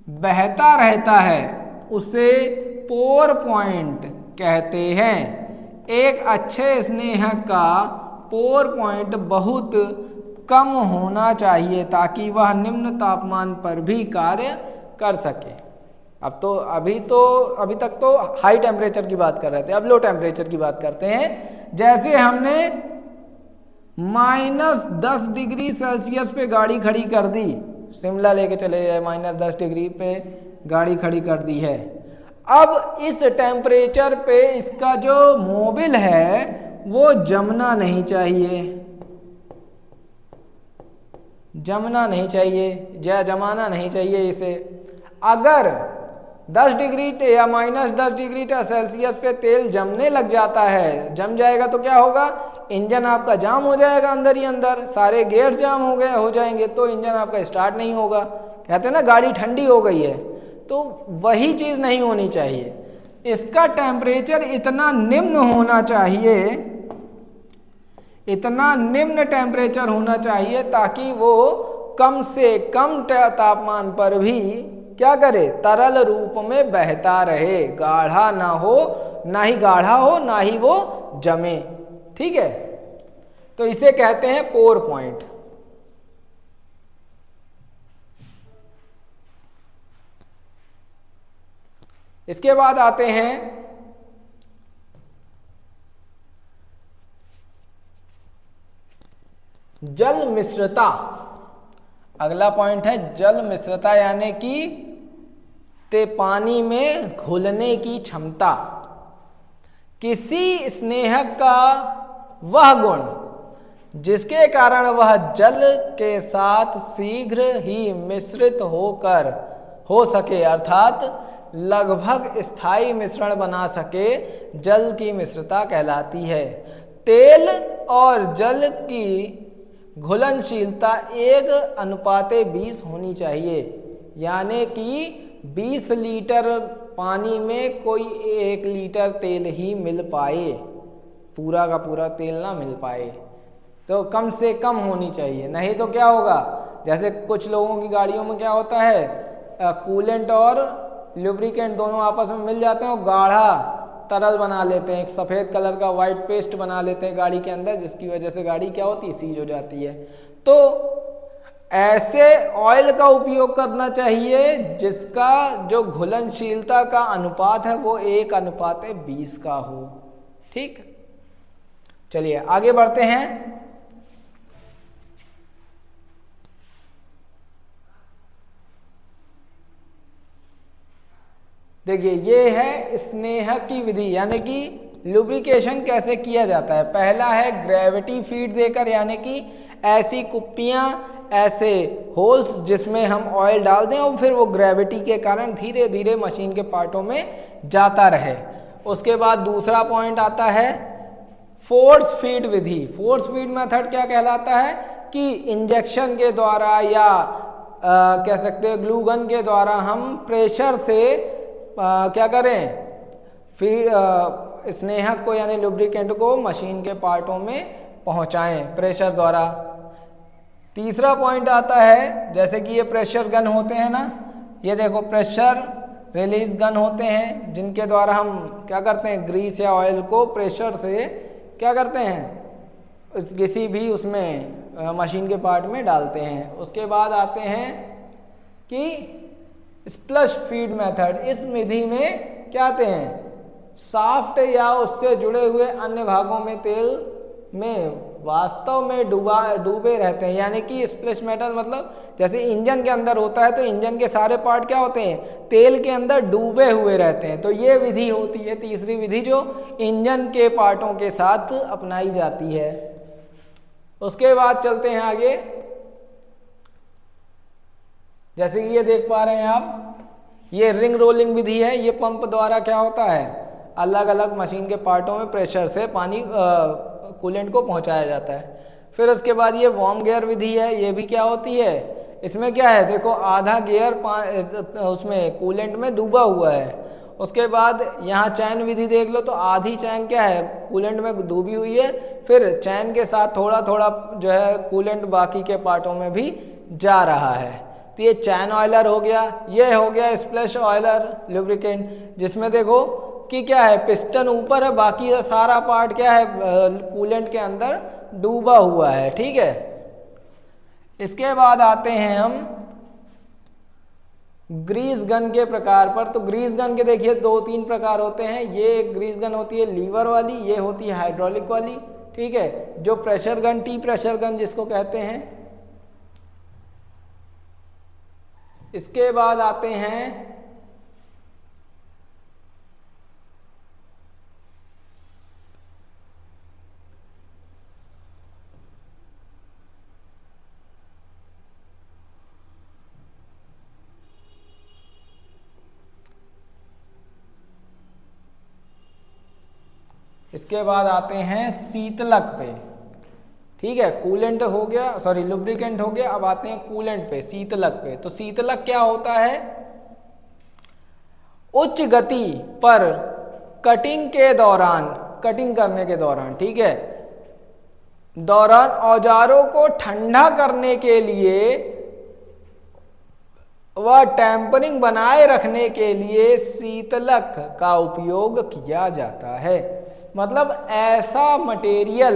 बहता रहता है, उसे पोर पॉइंट कहते हैं। एक अच्छे स्नेहक का पोर पॉइंट बहुत कम होना चाहिए ताकि वह निम्न तापमान पर भी कार्य कर सके। अभी तक तो हाई टेम्परेचर की बात कर रहे थे, अब लो टेम्परेचर की बात करते हैं। जैसे हमने -10 डिग्री सेल्सियस पे गाड़ी खड़ी कर दी, शिमला लेके चले जाए, -10 डिग्री पे गाड़ी खड़ी कर दी है। अब इस टेम्परेचर पे इसका जो मोबिल है वो जमना नहीं चाहिए, जमाना नहीं चाहिए इसे। अगर 10 डिग्री या -10 डिग्री सेल्सियस पे तेल जमने लग जाता है, जम जाएगा तो क्या होगा, इंजन आपका जाम हो जाएगा, अंदर ही अंदर सारे गियर जाम हो जाएंगे, तो इंजन आपका स्टार्ट नहीं होगा। कहते हैं ना गाड़ी ठंडी हो गई है, तो वही चीज़ नहीं होनी चाहिए। इसका टेम्परेचर इतना निम्न होना चाहिए, इतना निम्न टेम्परेचर होना चाहिए ताकि वो कम से कम तापमान पर भी क्या करे, तरल रूप में बहता रहे, गाढ़ा ना हो, ना ही गाढ़ा हो ना ही वो जमे। ठीक है, तो इसे कहते हैं पोर पॉइंट। इसके बाद आते हैं जल मिश्रता। अगला पॉइंट है जल मिश्रता, यानी कि पानी में घुलने की क्षमता। किसी स्नेहक का वह गुण जिसके कारण वह जल के साथ शीघ्र ही मिश्रित हो सके, अर्थात लगभग स्थायी मिश्रण बना सके, जल की मिश्रता कहलाती है। तेल और जल की घुलनशीलता 1:20 होनी चाहिए, यानी कि 20 लीटर पानी में कोई 1 लीटर तेल ही मिल पाए, पूरा का पूरा तेल ना मिल पाए, तो कम से कम होनी चाहिए। नहीं तो क्या होगा, जैसे कुछ लोगों की गाड़ियों में क्या होता है, कूलेंट और लुब्रिकेंट दोनों आपस में मिल जाते हैं और गाढ़ा तरल बना लेते हैं, एक सफ़ेद कलर का वाइट पेस्ट बना लेते हैं गाड़ी के अंदर, जिसकी वजह से गाड़ी क्या होती है, सीज हो जाती है। तो ऐसे ऑयल का उपयोग करना चाहिए जिसका जो घुलनशीलता का अनुपात है वो 1:20 का हो। ठीक, चलिए आगे बढ़ते हैं। देखिए ये है स्नेह की विधि, यानी कि लुब्रिकेशन कैसे किया जाता है। पहला है ग्रेविटी फीड देकर, यानी कि ऐसी कुप्पियां, ऐसे होल्स जिसमें हम ऑयल डाल दें और फिर वो ग्रेविटी के कारण धीरे धीरे मशीन के पार्टों में जाता रहे। उसके बाद दूसरा पॉइंट आता है फोर्स फीड विधि। फोर्स फीड मेथड क्या कहलाता है कि इंजेक्शन के द्वारा या कह सकते हैं ग्लू गन के द्वारा हम प्रेशर से क्या करें, फीड स्नेहक को यानी लुब्रिकेंट को मशीन के पार्टों में पहुंचाएं प्रेशर द्वारा। तीसरा पॉइंट आता है, जैसे कि ये प्रेशर गन होते हैं ना, ये देखो प्रेशर रिलीज गन होते हैं, जिनके द्वारा हम क्या करते हैं, ग्रीस या ऑयल को प्रेशर से क्या करते हैं, किसी भी उसमें मशीन के पार्ट में डालते हैं। उसके बाद आते हैं कि स्प्लश फीड मेथड। इस विधि में क्या आते हैं, शाफ्ट या उससे जुड़े हुए अन्य भागों में तेल में वास्तव में डूबे रहते हैं, यानी कि स्प्लश मेथड मतलब जैसे इंजन के अंदर होता है तो इंजन के सारे पार्ट क्या होते हैं, तेल के अंदर डूबे हुए रहते हैं। तो ये विधि होती है तीसरी विधि जो इंजन के पार्टों के साथ अपनाई जाती है। उसके बाद चलते हैं आगे, जैसे कि ये देख पा रहे हैं आप, ये रिंग रोलिंग विधि है। ये पंप द्वारा क्या होता है, अलग अलग मशीन के पार्टों में प्रेशर से पानी कूलेंट को पहुंचाया जाता है। फिर उसके बाद ये वार्म गियर विधि है, ये भी क्या होती है, इसमें क्या है, देखो आधा गियर उसमें कूलेंट में डूबा हुआ है। उसके बाद यहाँ चैन विधि देख लो, तो आधी चैन क्या है, कूलेंट में डूबी हुई है, फिर चैन के साथ थोड़ा थोड़ा जो है कूलेंट बाकी के पार्टों में भी जा रहा है। तो ये चैन ऑयलर हो गया। ये हो गया स्प्लैश ऑयलर लुब्रिकेंट, जिसमें देखो कि क्या है, पिस्टन ऊपर है, बाकी सारा पार्ट क्या है, कूलेंट के अंदर डूबा हुआ है। ठीक है, इसके बाद आते हैं हम ग्रीस गन के प्रकार पर। तो ग्रीस गन के देखिए 2-3 प्रकार होते हैं। ये एक ग्रीस गन होती है लीवर वाली, ये होती है हाइड्रोलिक वाली। ठीक है, जो pressure gun, T pressure gun जिसको कहते हैं। इसके बाद आते हैं शीतलक पे। ठीक है, कूलेंट हो गया, सॉरी लुब्रिकेंट हो गया। अब आते हैं कूलेंट पे, शीतलक पे। तो शीतलक क्या होता है, उच्च गति पर कटिंग के दौरान, कटिंग करने के दौरान, ठीक है, दौरान औजारों को ठंडा करने के लिए व टेम्परिंग बनाए रखने के लिए शीतलक का उपयोग किया जाता है। मतलब ऐसा मटेरियल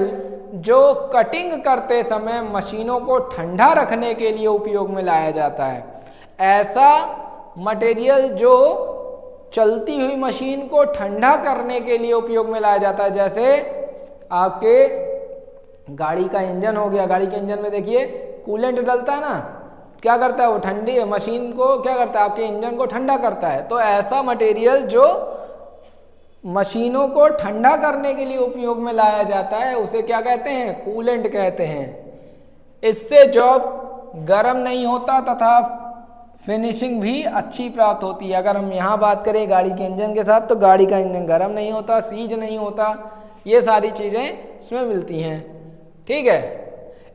जो कटिंग करते समय मशीनों को ठंडा रखने के लिए उपयोग में लाया जाता है, ऐसा मटेरियल जो चलती हुई मशीन को ठंडा करने के लिए उपयोग में लाया जाता है। जैसे आपके गाड़ी का इंजन हो गया, गाड़ी के इंजन में देखिए कूलेंट डलता है ना, क्या करता है वो, ठंडी मशीन को क्या करता है, आपके इंजन को ठंडा करता है। तो ऐसा मटेरियल जो मशीनों को ठंडा करने के लिए उपयोग में लाया जाता है उसे क्या कहते हैं, कूलेंट कहते हैं। इससे जॉब गर्म नहीं होता तथा फिनिशिंग भी अच्छी प्राप्त होती है। अगर हम यहाँ बात करें गाड़ी के इंजन के साथ, तो गाड़ी का इंजन गर्म नहीं होता, सीज नहीं होता, ये सारी चीज़ें इसमें मिलती हैं। ठीक है,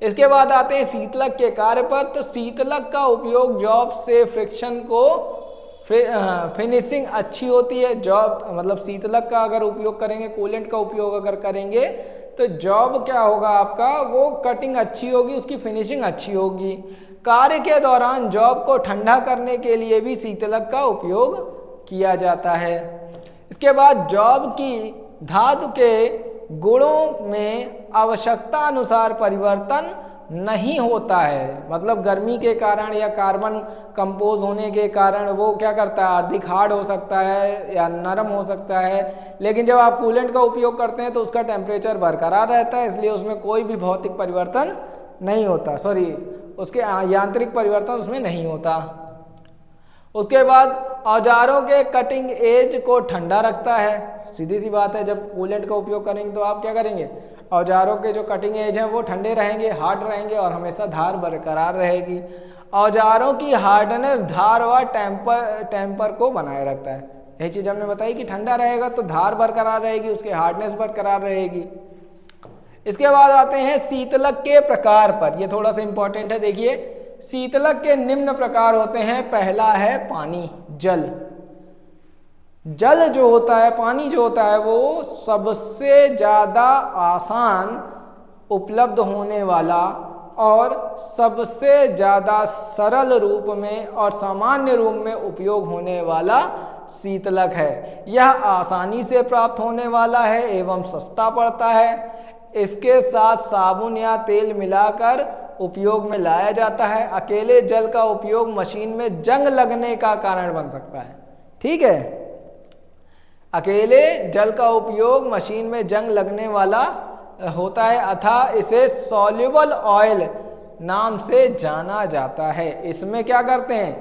इसके बाद आते हैं शीतलक के कार्य पर। तो शीतलक का उपयोग जॉब से फ्रिक्शन को फिनिशिंग अच्छी होती है। जॉब मतलब शीतलक का अगर उपयोग करेंगे, कूलेंट का उपयोग अगर करेंगे तो जॉब क्या होगा आपका, वो कटिंग अच्छी होगी, उसकी फिनिशिंग अच्छी होगी। कार्य के दौरान जॉब को ठंडा करने के लिए भी शीतलक का उपयोग किया जाता है। इसके बाद जॉब की धातु के गुणों में आवश्यकता अनुसार परिवर्तन नहीं होता है। मतलब गर्मी के कारण या कार्बन कंपोज होने के कारण वो क्या करता है, अधिक हार्ड हो सकता है या नरम हो सकता है। लेकिन जब आप कूलेंट का उपयोग करते हैं तो उसका टेम्परेचर बरकरार रहता है, इसलिए उसमें कोई भी भौतिक परिवर्तन नहीं होता, सॉरी उसके यांत्रिक परिवर्तन उसमें नहीं होता। उसके बाद औजारों के कटिंग एज को ठंडा रखता है। सीधी सी बात है, जब कूलेंट का उपयोग करेंगे तो आप क्या करेंगे, औजारों के जो कटिंग एज हैं वो ठंडे रहेंगे, हार्ड रहेंगे और हमेशा धार बरकरार रहेगी। औजारों की हार्डनेस धार व टेम्पर को बनाए रखता है। यही चीज़ हमने बताई कि ठंडा रहेगा तो धार बरकरार रहेगी, उसकी हार्डनेस बरकरार रहेगी। इसके बाद आते हैं शीतलक के प्रकार पर। ये थोड़ा सा इंपॉर्टेंट है, देखिए शीतलक के निम्न प्रकार होते हैं। पहला है पानी, जल। जल जो होता है, पानी जो होता है, वो सबसे ज़्यादा आसान उपलब्ध होने वाला और सबसे ज़्यादा सरल रूप में और सामान्य रूप में उपयोग होने वाला शीतलक है। यह आसानी से प्राप्त होने वाला है एवं सस्ता पड़ता है। इसके साथ साबुन या तेल मिलाकर उपयोग में लाया जाता है। अकेले जल का उपयोग मशीन में जंग लगने का कारण बन सकता है। ठीक है, अकेले जल का उपयोग मशीन में जंग लगने वाला होता है अतः इसे सॉल्युबल ऑयल नाम से जाना जाता है। इसमें क्या करते हैं,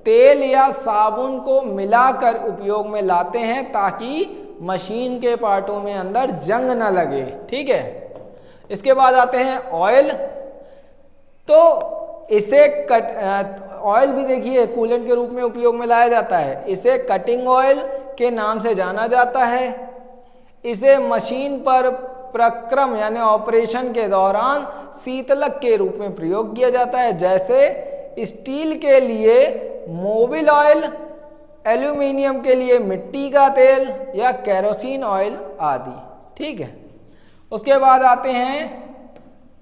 तेल या साबुन को मिलाकर उपयोग में लाते हैं ताकि मशीन के पार्टों में अंदर जंग ना लगे। ठीक है, इसके बाद आते हैं ऑयल। तो इसे ऑयल भी देखिए कूलेंट के रूप में उपयोग में लाया जाता है। इसे कटिंग ऑयल के नाम से जाना जाता है। इसे मशीन पर प्रक्रम यानी ऑपरेशन के दौरान शीतलक के रूप में प्रयोग किया जाता है, जैसे स्टील के लिए मोबिल ऑयल, एल्यूमिनियम के लिए मिट्टी का तेल या केरोसिन ऑयल आदि। ठीक है, उसके बाद आते हैं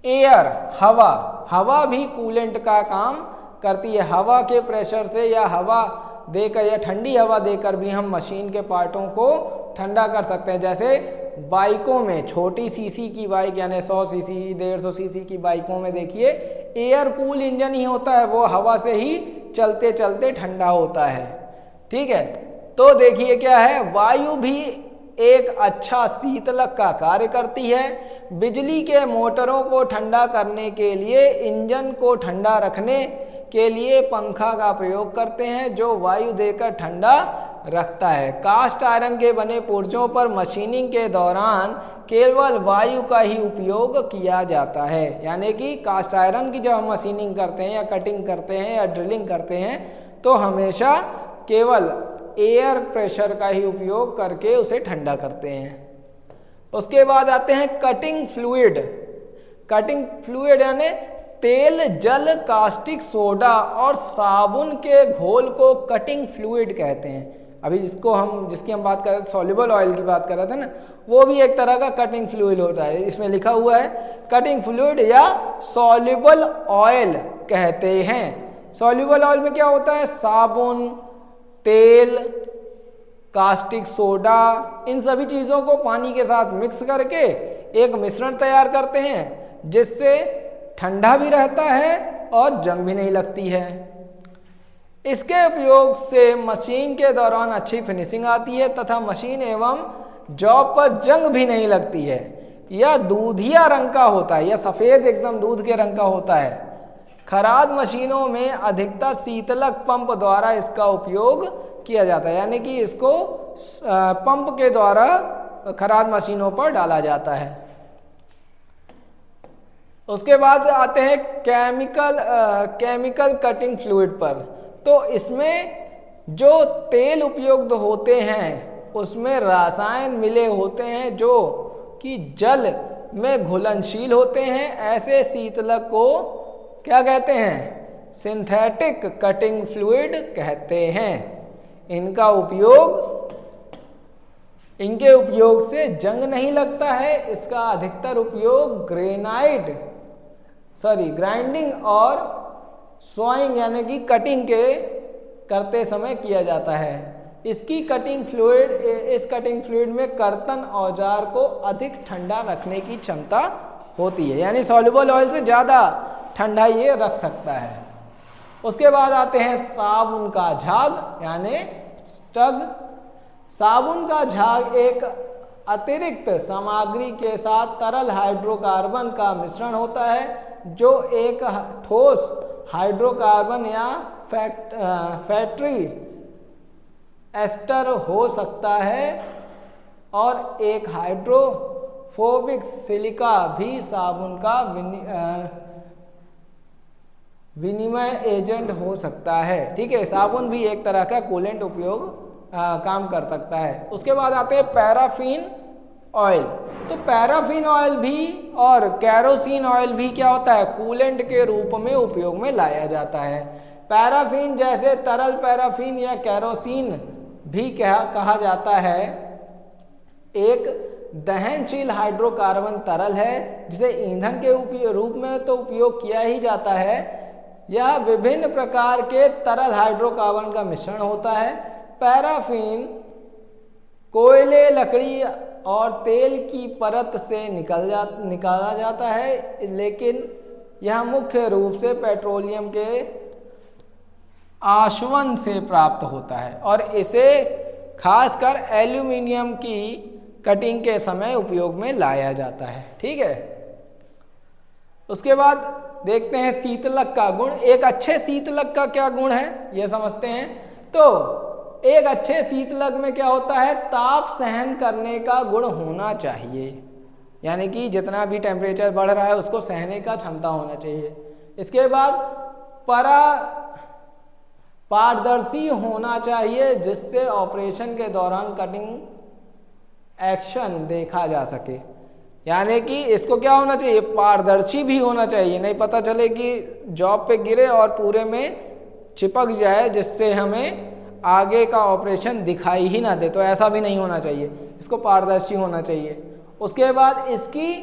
एयर, हवा। हवा भी कूलेंट का काम करती है। हवा के प्रेशर से या हवा देकर या ठंडी हवा देकर भी हम मशीन के पार्टों को ठंडा कर सकते हैं। जैसे बाइकों में, छोटी सीसी की बाइक यानी 100 सीसी 150 सीसी की बाइकों में देखिए एयर कूल इंजन ही होता है, वो हवा से ही चलते चलते ठंडा होता है। ठीक है, तो देखिए क्या है, वायु भी एक अच्छा शीतलक का कार्य करती है। बिजली के मोटरों को ठंडा करने के लिए, इंजन को ठंडा रखने के लिए पंखा का प्रयोग करते हैं, जो वायु देकर ठंडा रखता है। कास्ट आयरन के बने पुर्जों पर मशीनिंग के दौरान केवल वायु का ही उपयोग किया जाता है। यानी कि कास्ट आयरन की जब हम मशीनिंग करते हैं या कटिंग करते हैं या ड्रिलिंग करते हैं तो हमेशा केवल एयर प्रेशर का ही उपयोग करके उसे ठंडा करते हैं। उसके बाद आते हैं कटिंग फ्लूइड। कटिंग फ्लूइड यानी तेल, जल, कास्टिक सोडा और साबुन के घोल को कटिंग फ्लूइड कहते हैं। अभी जिसकी हम बात कर रहे थे, सॉल्युबल ऑयल की बात कर रहे थे ना, वो भी एक तरह का कटिंग फ्लूइड होता है। इसमें लिखा हुआ है कटिंग फ्लूइड या सॉल्युबल ऑयल कहते हैं। सॉल्युबल ऑयल में क्या होता है, साबुन, तेल, कास्टिक सोडा, इन सभी चीज़ों को पानी के साथ मिक्स करके एक मिश्रण तैयार करते हैं, जिससे ठंडा भी रहता है और जंग भी नहीं लगती है। इसके उपयोग से मशीन के दौरान अच्छी फिनिशिंग आती है तथा मशीन एवं जॉब पर जंग भी नहीं लगती है। यह दूधिया रंग का होता है, यह सफ़ेद एकदम दूध के रंग का होता है। खराद मशीनों में अधिकतर शीतलक पंप द्वारा इसका उपयोग किया जाता है, यानी कि इसको पंप के द्वारा खराद मशीनों पर डाला जाता है। उसके बाद आते हैं केमिकल कटिंग फ्लूइड पर। तो इसमें जो तेल उपयुक्त होते हैं उसमें रसायन मिले होते हैं जो कि जल में घुलनशील होते हैं। ऐसे शीतलक को क्या कहते हैं, सिंथेटिक कटिंग फ्लूइड कहते हैं। इनके उपयोग से जंग नहीं लगता है। इसका अधिकतर उपयोग ग्राइंडिंग और स्वॉइंग यानी कि कटिंग करते समय किया जाता है। इस कटिंग फ्लूइड में कर्तन औजार को अधिक ठंडा रखने की क्षमता होती है, यानी सॉल्युबल ऑयल से ज़्यादा ठंडा ये रख सकता है। उसके बाद आते हैं साबुन का झाग यानी स्टग। साबुन का झाग एक अतिरिक्त सामग्री के साथ तरल हाइड्रोकार्बन का मिश्रण होता है, जो एक ठोस हाइड्रोकार्बन या फैटी एस्टर हो सकता है और एक हाइड्रोफोबिक सिलिका भी साबुन का विनिमय एजेंट हो सकता है। ठीक है, साबुन भी एक तरह का कूलेंट उपयोग काम कर सकता है। उसके बाद आते हैं पैराफिन ऑयल। तो पैराफिन ऑयल भी और केरोसिन ऑयल भी क्या होता है, कूलेंट के रूप में उपयोग में लाया जाता है। पैराफिन जैसे तरल पैराफिन या केरोसिन भी कहा जाता है, एक दहनशील हाइड्रोकार्बन तरल है जिसे ईंधन के रूप में तो उपयोग किया ही जाता है। यह विभिन्न प्रकार के तरल हाइड्रोकार्बन का मिश्रण होता है। पैराफिन कोयले, लकड़ी और तेल की परत से निकाला जाता है, लेकिन यह मुख्य रूप से पेट्रोलियम के आशवन से प्राप्त होता है और इसे खासकर एल्यूमिनियम की कटिंग के समय उपयोग में लाया जाता है। ठीक है, उसके बाद देखते हैं शीतलक का गुण। एक अच्छे शीतलक का क्या गुण है यह समझते हैं। तो एक अच्छे शीतलक में क्या होता है, ताप सहन करने का गुण होना चाहिए, यानी कि जितना भी टेम्परेचर बढ़ रहा है उसको सहने का क्षमता होना चाहिए। इसके बाद पारदर्शी होना चाहिए, जिससे ऑपरेशन के दौरान कटिंग एक्शन देखा जा सके। यानी कि इसको क्या होना चाहिए, पारदर्शी भी होना चाहिए, नहीं पता चले कि जॉब पे गिरे और पूरे में चिपक जाए जिससे हमें आगे का ऑपरेशन दिखाई ही ना दे, तो ऐसा भी नहीं होना चाहिए, इसको पारदर्शी होना चाहिए। उसके बाद इसकी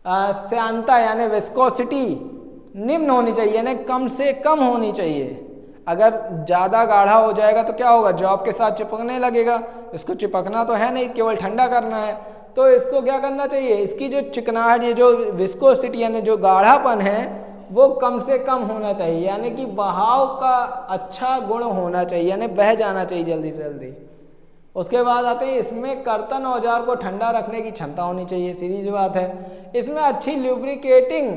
श्यानता यानी विस्कोसिटी निम्न होनी चाहिए, यानी कम से कम होनी चाहिए। अगर ज़्यादा गाढ़ा हो जाएगा तो क्या होगा, जॉब के साथ चिपकने लगेगा, इसको चिपकना तो है नहीं, केवल ठंडा करना है। तो इसको क्या करना चाहिए, इसकी जो चिकनाहट, ये जो विस्कोसिटी यानी जो गाढ़ापन है वो कम से कम होना चाहिए, यानी कि बहाव का अच्छा गुण होना चाहिए, यानी बह जाना चाहिए जल्दी से जल्दी। उसके बाद आते हैं इसमें कर्तन औजार को ठंडा रखने की क्षमता होनी चाहिए, सीधी सी बात है। इसमें अच्छी ल्यूब्रिकेटिंग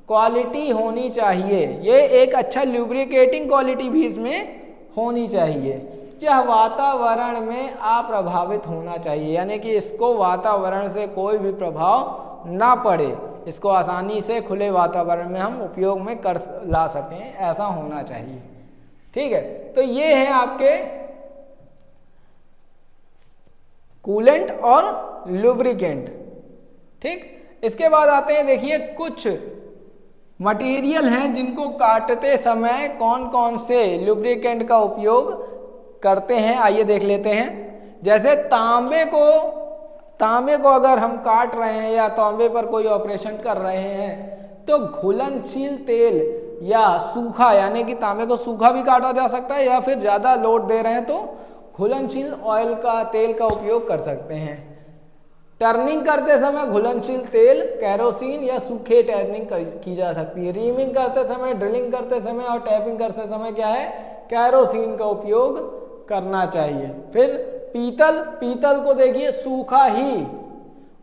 क्वालिटी होनी चाहिए, ये एक अच्छा ल्यूब्रिकेटिंग क्वालिटी भी इसमें होनी चाहिए। यह वातावरण में अप्रभावित होना चाहिए, यानी कि इसको वातावरण से कोई भी प्रभाव ना पड़े, इसको आसानी से खुले वातावरण में हम उपयोग में कर ला सकें, ऐसा होना चाहिए। ठीक है, तो ये है आपके कूलेंट और लुब्रिकेंट। ठीक, इसके बाद आते हैं, देखिए कुछ मटेरियल हैं जिनको काटते समय कौन कौन से लुब्रिकेंट का उपयोग करते हैं, आइए देख लेते हैं। जैसे तांबे को अगर हम काट रहे हैं या तांबे पर कोई ऑपरेशन कर रहे हैं तो घुलनशील तेल या सूखा, यानी कि तांबे को सूखा भी काटा जा सकता है, या फिर ज़्यादा लोड दे रहे हैं तो घुलनशील ऑयल का तेल का उपयोग कर सकते हैं। टर्निंग करते समय घुलनशील तेल, कैरोसिन या सूखे टर्निंग की जा सकती है। रीमिंग करते समय, ड्रिलिंग करते समय और टैपिंग करते समय क्या है, कैरोसिन का उपयोग करना चाहिए। फिर पीतल को देखिए सूखा ही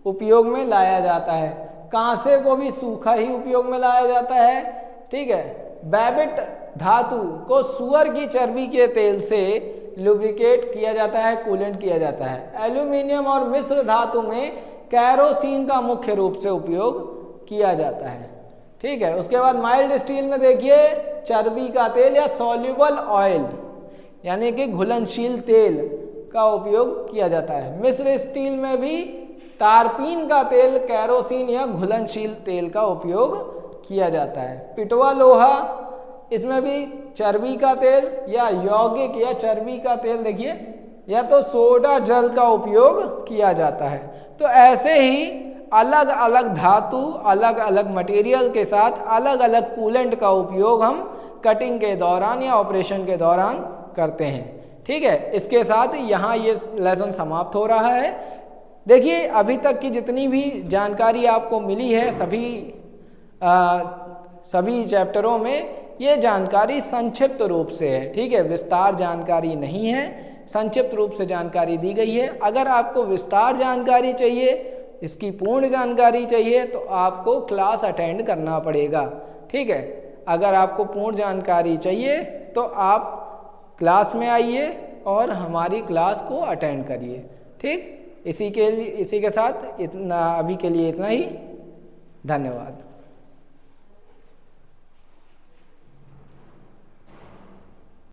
उपयोग में लाया जाता है, कांसे को भी सूखा ही उपयोग में लाया जाता है। ठीक है, बैबिट धातु को सुअर की चर्बी के तेल से लुब्रिकेट किया जाता है, कूलेंट किया जाता है। एल्यूमिनियम और मिश्र धातु में कैरोसिन का मुख्य रूप से उपयोग किया जाता है। ठीक है, उसके बाद माइल्ड स्टील में देखिए चर्बी का तेल या सॉल्युबल ऑयल यानी कि घुलनशील तेल का उपयोग किया जाता है। मिश्र स्टील में भी तारपीन का तेल, कैरोसिन या घुलनशील तेल का उपयोग किया जाता है। पिटवा लोहा, इसमें भी चर्बी का तेल या यौगिक या चर्बी का तेल देखिए, या तो सोडा जल का उपयोग किया जाता है। तो ऐसे ही अलग अलग धातु, अलग अलग मटेरियल के साथ अलग अलग कूलेंट का उपयोग हम कटिंग के दौरान या ऑपरेशन के दौरान करते हैं। ठीक है, इसके साथ यहाँ ये लेसन समाप्त हो रहा है। देखिए अभी तक की जितनी भी जानकारी आपको मिली है सभी चैप्टरों में, ये जानकारी संक्षिप्त रूप से है। ठीक है, विस्तार जानकारी नहीं है, संक्षिप्त रूप से जानकारी दी गई है। अगर आपको विस्तार जानकारी चाहिए, इसकी पूर्ण जानकारी चाहिए, तो आपको क्लास अटेंड करना पड़ेगा। ठीक है, अगर आपको पूर्ण जानकारी चाहिए तो आप क्लास में आइए और हमारी क्लास को अटेंड करिए। ठीक, इसी के साथ इतना, अभी के लिए इतना ही। धन्यवाद।